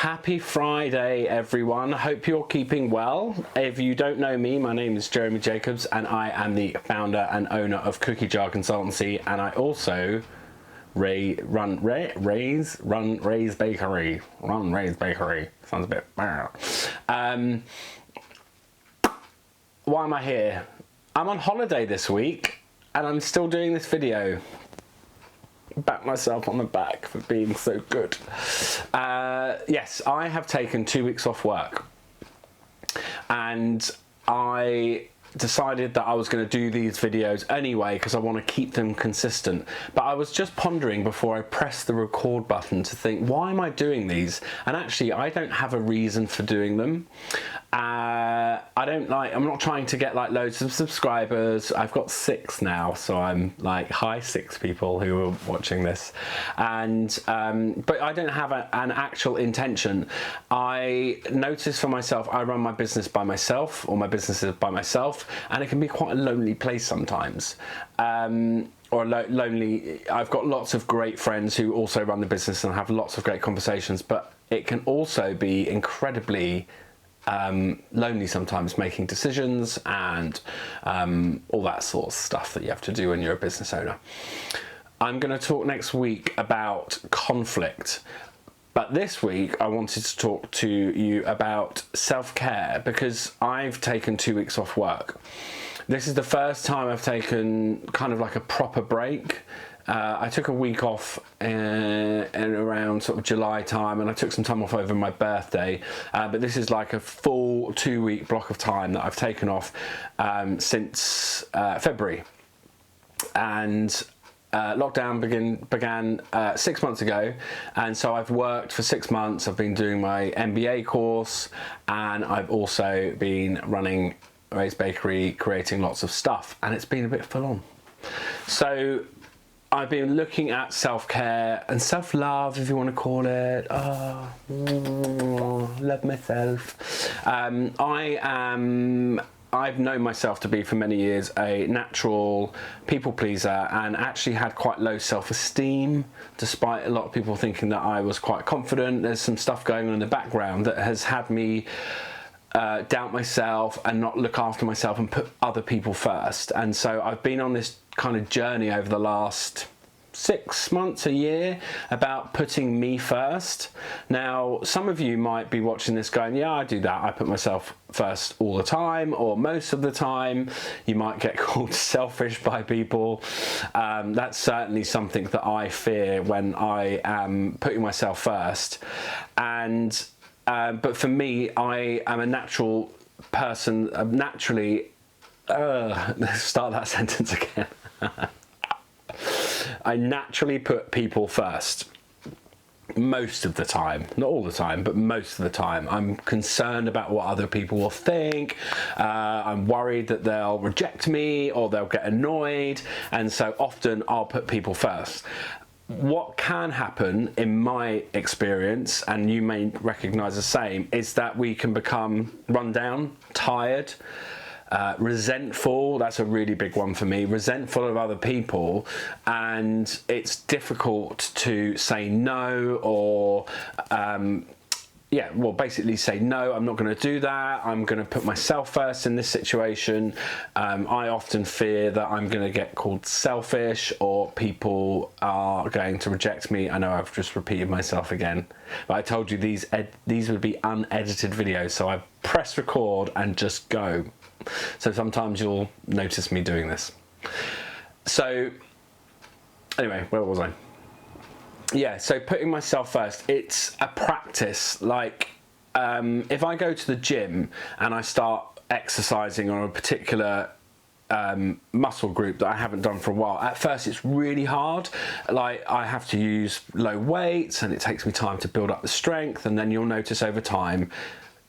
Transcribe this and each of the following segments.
Happy Friday, everyone. Hope you're keeping well. If you don't know me, my name is Jeremy Jacobs and I am the founder and owner of Cookie Jar Consultancy, and I also run Ray's Bakery. Sounds a bit why am I here? I'm on holiday this week and I'm still doing this video. Pat myself on the back for being so good. Yes, I have taken 2 weeks off work and I decided that I was going to do these videos anyway because I want to keep them consistent. But I was just pondering before I pressed the record button to think, why am I doing these? And actually I don't have a reason for doing them. I'm not trying to get like loads of subscribers. I've got 6 now, so I'm like, hi 6 people who are watching this. And but I don't have an actual intention. I notice for myself, I run my business by myself, or my business is by myself, and it can be quite a lonely place sometimes. Or lonely. I've got lots of great friends who also run the business and have lots of great conversations, but it can also be incredibly lonely sometimes, making decisions and all that sort of stuff that you have to do when you're a business owner. I'm going to talk next week about conflict, but this week I wanted to talk to you about self-care because I've taken 2 weeks off work. This is the first time I've taken kind of like a proper break. I took a week off in around sort of July time, and I took some time off over my birthday, but this is like a full 2 week block of time that I've taken off since February. And lockdown began 6 months ago, and so I've worked for 6 months. I've been doing my MBA course, and I've also been running Ray's Bakery, creating lots of stuff, and it's been a bit full on. So I've been looking at self-care and self-love, if you want to call it. Love myself. I've known myself to be for many years a natural people pleaser and actually had quite low self-esteem, despite a lot of people thinking that I was quite confident. There's some stuff going on in the background that has had me doubt myself and not look after myself and put other people first. And so I've been on this kind of journey over the last 6 months, a year, about putting me first. Now, some of you might be watching this going, yeah, I do that. I put myself first all the time, or most of the time. You might get called selfish by people. That's certainly something that I fear when I am putting myself first. And but for me, I am a natural person, naturally, let's start that sentence again. I naturally put people first. Most of the time, not all the time, but most of the time. I'm concerned about what other people will think. I'm worried that they'll reject me or they'll get annoyed. And so often I'll put people first. What can happen, in my experience, and you may recognize the same, is that we can become run down, tired, resentful. That's a really big one for me. Resentful of other people, and it's difficult to say no, or basically say no, I'm not going to do that. I'm going to put myself first in this situation. I often fear that I'm going to get called selfish, or people are going to reject me. I know I've just repeated myself again, but I told you these would be unedited videos, so I press record and just go. So sometimes you'll notice me doing this. So anyway, where was I? Yeah, so putting myself first, it's a practice. Like if I go to the gym and I start exercising on a particular muscle group that I haven't done for a while, at first it's really hard. Like I have to use low weights and it takes me time to build up the strength, and then you'll notice over time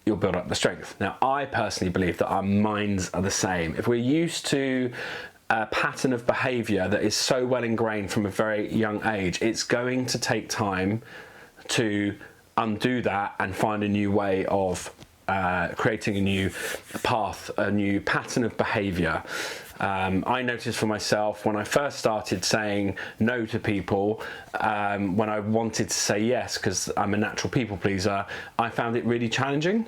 you'll build up the strength. Now, I personally believe that our minds are the same. If we're used to a pattern of behaviour that is so well ingrained from a very young age, it's going to take time to undo that and find a new way of creating a new path, a new pattern of behaviour. I noticed for myself when I first started saying no to people, when I wanted to say yes, because I'm a natural people pleaser, I found it really challenging.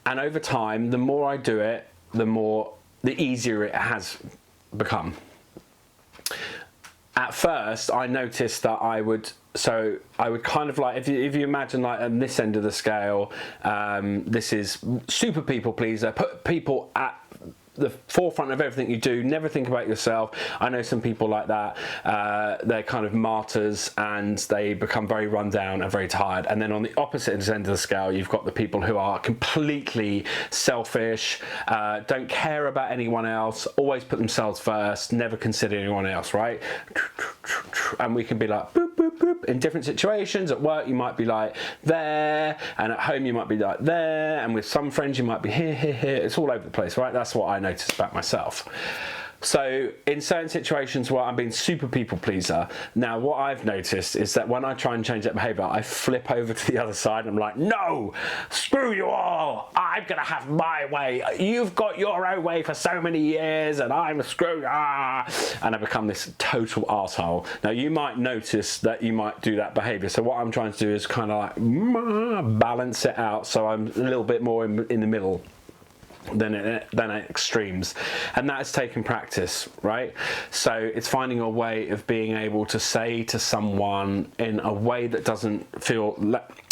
And over time, the more I do it, the easier it has become. At first, I noticed that I would kind of like, if you imagine like on this end of the scale, this is super people pleaser, put people at the forefront of everything you do, never think about yourself. I know some people like that, they're kind of martyrs and they become very run down and very tired. And then on the opposite end of the scale, you've got the people who are completely selfish, don't care about anyone else, always put themselves first, never consider anyone else, right? And we can be like boop, boop, boop. In different situations. At work you might be like there, and at home you might be like there, and with some friends you might be here, here, here. It's all over the place, right? That's what I noticed about myself. So in certain situations where I'm being super people pleaser, now what I've noticed is that when I try and change that behaviour, I flip over to the other side and I'm like, no, screw you all, I'm gonna have my way, you've got your own way for so many years and I'm screwed, and I become this total arsehole. Now you might notice that you might do that behaviour, so what I'm trying to do is kind of like balance it out so I'm a little bit more in the middle than at extremes, and that is taking practice, right? So it's finding a way of being able to say to someone in a way that doesn't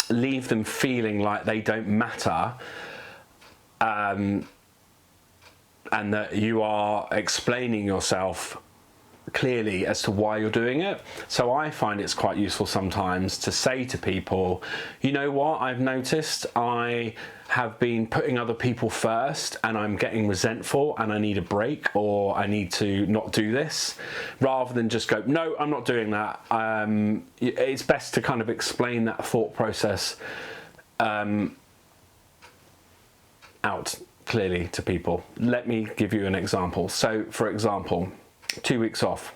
leave them feeling like they don't matter, and that you are explaining yourself clearly as to why you're doing it. So I find it's quite useful sometimes to say to people, you know what, I've noticed I have been putting other people first and I'm getting resentful and I need a break, or I need to not do this, rather than just go, no, I'm not doing that. It's best to kind of explain that thought process out clearly to people. Let me give you an example. So for example, 2 weeks off.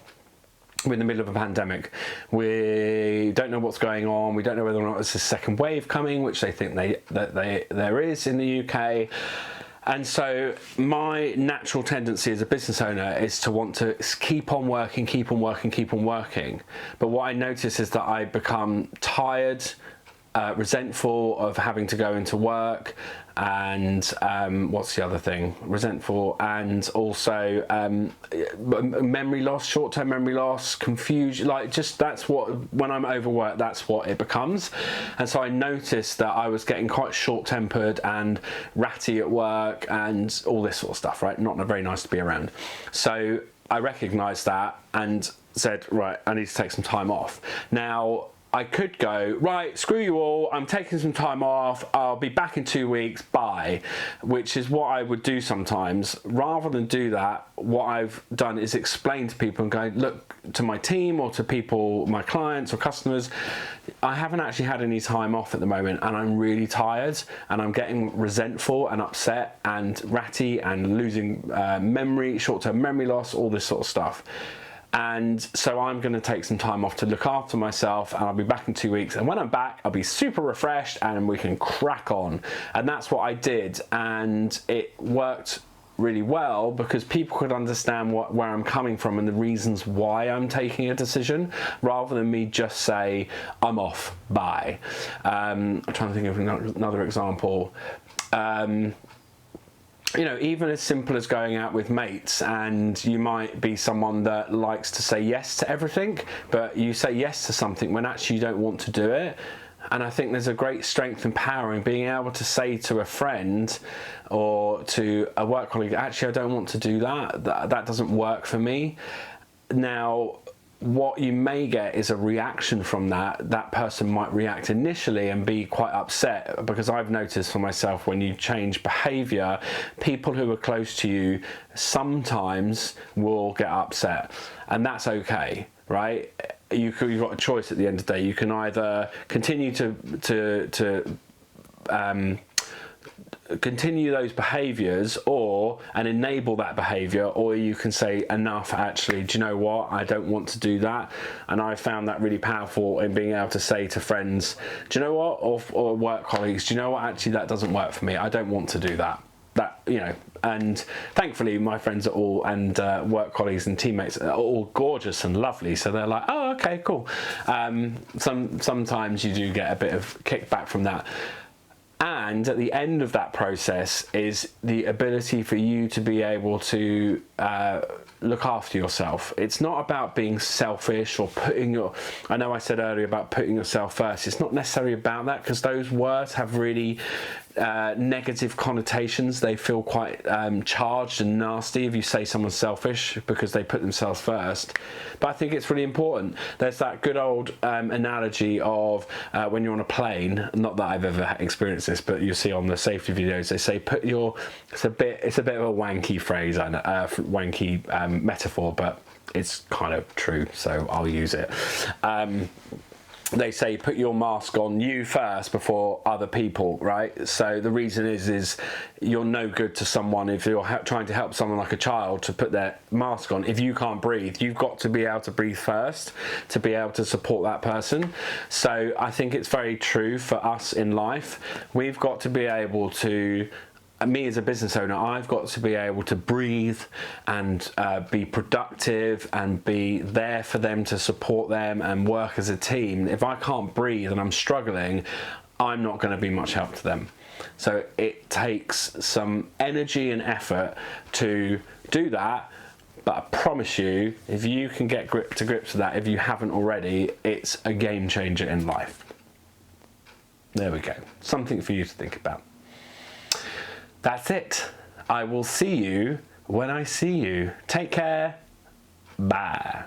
We're in the middle of a pandemic. We don't know what's going on. We don't know whether or not there's a second wave coming, which they think there is in the UK. And so my natural tendency as a business owner is to want to keep on working, keep on working, keep on working. But what I notice is that I become tired, resentful of having to go into work, and what's the other thing? Resentful, and also memory loss, short-term memory loss, confusion, like just that's what, when I'm overworked, that's what it becomes. And so I noticed that I was getting quite short-tempered and ratty at work and all this sort of stuff, right? Not very nice to be around. So I recognised that and said, right, I need to take some time off. Now, I could go, right, screw you all, I'm taking some time off, I'll be back in 2 weeks, bye, which is what I would do sometimes. Rather than do that, what I've done is explain to people and go, look, to my team or to people, my clients or customers, I haven't actually had any time off at the moment and I'm really tired and I'm getting resentful and upset and ratty and losing memory, short-term memory loss, all this sort of stuff. And so I'm going to take some time off to look after myself, and I'll be back in 2 weeks. And when I'm back, I'll be super refreshed and we can crack on. And that's what I did. And it worked really well because people could understand where I'm coming from and the reasons why I'm taking a decision, rather than me just say, I'm off, bye. I'm trying to think of another example. You know, even as simple as going out with mates, and you might be someone that likes to say yes to everything, but you say yes to something when actually you don't want to do it. And I think there's a great strength and power in being able to say to a friend or to a work colleague, actually, I don't want to do that. That doesn't work for me. Now, what you may get is a reaction from that. That person might react initially and be quite upset, because I've noticed for myself, when you change behaviour, people who are close to you sometimes will get upset, and that's okay, right? You've got a choice at the end of the day. You can either continue to continue those behaviours and enable that behaviour, or you can say, enough, actually, do you know what, I don't want to do that. And I found that really powerful in being able to say to friends, do you know what, or work colleagues, do you know what, actually that doesn't work for me, I don't want to do that. that, you know, and thankfully my friends are all, and work colleagues and teammates are all gorgeous and lovely, so they're like, oh, okay, cool. Sometimes you do get a bit of kickback from that. And at the end of that process is the ability for you to be able to look after yourself. It's not about being selfish or I know I said earlier about putting yourself first. It's not necessarily about that, because those words have really negative connotations. They feel quite charged and nasty if you say someone's selfish because they put themselves first. But I think it's really important. There's that good old analogy of when you're on a plane, not that I've ever experienced this, but you see on the safety videos, they say it's a bit of a wanky phrase, and wanky metaphor, but it's kind of true, so I'll use it. They say put your mask on you first before other people, right? So the reason is you're no good to someone if you're trying to help someone like a child to put their mask on. If you can't breathe, you've got to be able to breathe first to be able to support that person. So I think it's very true for us in life. We've got to be able to, me as a business owner, I've got to be able to breathe and be productive and be there for them, to support them and work as a team. If I can't breathe and I'm struggling, I'm not going to be much help to them. So it takes some energy and effort to do that. But I promise you, if you can get to grips with that, if you haven't already, it's a game changer in life. There we go. Something for you to think about. That's it. I will see you when I see you. Take care. Bye.